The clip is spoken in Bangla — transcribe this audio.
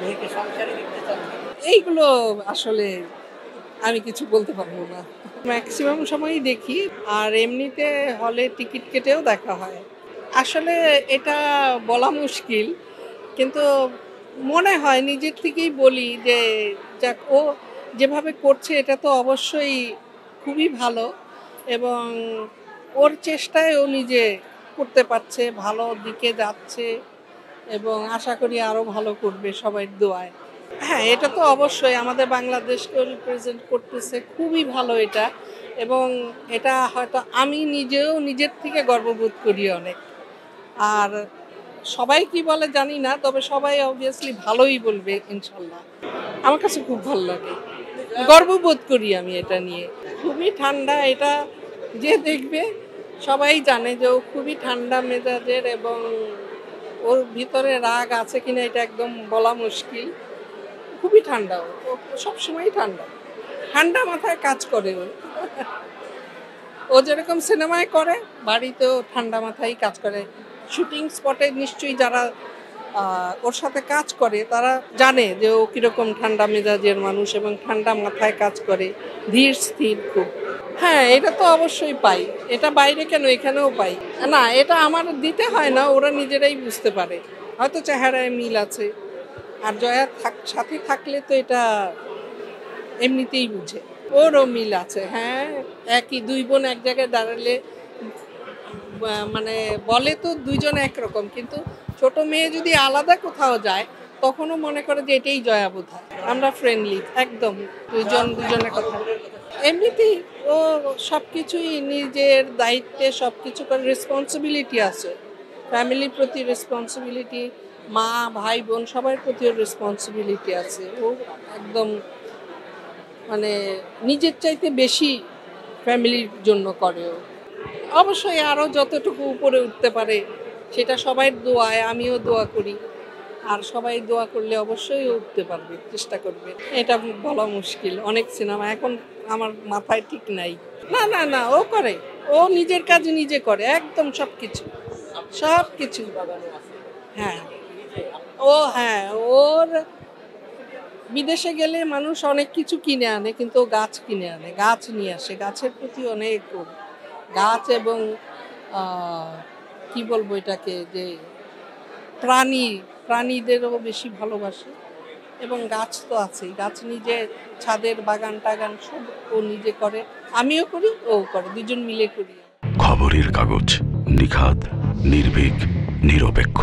মেয়েকে সংসারে দেখতে চাচ্ছেন? এইগুলো আসলে আমি কিছু বলতে পারবো না। ম্যাক্সিমাম সময়ই দেখি, আর এমনিতে হলে টিকিট কেটেও দেখা হয়। আসলে এটা বলা মুশকিল, কিন্তু মনে হয় নিজের থেকেই বলি যে যাক, ও যেভাবে করছে এটা তো অবশ্যই খুবই ভালো, এবং ওর চেষ্টায় ও নিজে করতে পারছে, ভালো দিকে যাচ্ছে, এবং আশা করি আরও ভালো করবে সবার দোয়ায়। হ্যাঁ, এটা তো অবশ্যই আমাদের বাংলাদেশকেও রিপ্রেজেন্ট করতেছে, খুবই ভালো এটা। এবং এটা হয়তো আমি নিজেও নিজের থেকে গর্ববোধ করি অনেক। আর সবাই কি বলে জানি না, তবে সবাই অবভিয়াসলি ভালোই বলবে ইনশাল্লাহ। আমার কাছে খুব ভালো লাগে, গর্ববোধ করি আমি এটা নিয়ে। খুবই ঠান্ডা, এটা যে দেখবে সবাই জানে যে ও খুবই ঠান্ডা মেজাজের, এবং ওর ভিতরে রাগ আছে কিনা এটা একদম বলা মুশকিল। খুবই ঠান্ডা, ও সবসময়ই ঠান্ডা, ঠান্ডা মাথায় কাজ করে ও। ও যেরকম সিনেমায় করে, বাড়িতেও ঠান্ডা মাথায় কাজ করে। শুটিং স্পটে নিশ্চয়ই যারা ওর সাথে কাজ করে তারা জানে যে ও কীরকম ঠান্ডা মেজাজের মানুষ, এবং ঠান্ডা মাথায় কাজ করে, ধীর স্থির খুব। হ্যাঁ, এটা তো অবশ্যই পাই, এটা বাইরে কেন, এখানেও পাই। না, এটা আমার দিতে হয় না, ওরা নিজেরাই বুঝতে পারে। হয়তো চেহারায় মিল আছে, আর জয়া সাথে থাকলে তো এটা এমনিতেই বুঝে। ওরও মিল আছে, হ্যাঁ। একই দুই বোন এক জায়গায় দাঁড়ালে মানে বলে তো দুইজন একরকম, কিন্তু ছোট মেয়ে যদি আলাদা কোথাও যায় তখনও মনে করে যে এটাই জয়া বোধহয়। আমরা ফ্রেন্ডলি একদম, দুইজন দুজনের কথা। এমনিতেই ও সব কিছুই নিজের দায়িত্বে সব কিছু করে, রেসপন্সিবিলিটি আছে, ফ্যামিলির প্রতি রেসপন্সিবিলিটি, মা ভাই বোন সবার প্রতি ওর রেসপন্সিবিলিটি আছে। ও একদম মানে নিজের চাইতে বেশি ফ্যামিলির জন্য করে ও। অবশ্যই আরও যতটুকু উপরে উঠতে পারে সেটা সবাই দোয়ায়, আমিও দোয়া করি, আর সবাই দোয়া করলে অবশ্যই ও উঠতে পারবে, চেষ্টা করবে। এটা বলা মুশকিল, অনেক সিনেমা এখন আমার মাথায় ঠিক নাই। না না না, ও করে, ও নিজের কাজ নিজে করে একদম সব কিছু, সব কিছু। হ্যাঁ, হ্যাঁ, ওর বিদেশে গেলে মানুষ অনেক কিছু কিনে আনে, কিন্তু ও গাছ কিনে আনে, গাছ নিয়ে আসে, গাছের প্রতি অনেক ওর। গাছ এবং কি বলবো এটাকে, যে প্রাণীদেরও বেশি ভালোবাসে, এবং গাছ তো আছেই, গাছ নিজে ছাদের বাগান টাগান সব ও নিজে করে, আমিও করি, ও করে, দুজন মিলে করি। খবরের কাগজ, নিখাত, নির্ভীক, নিরপেক্ষ।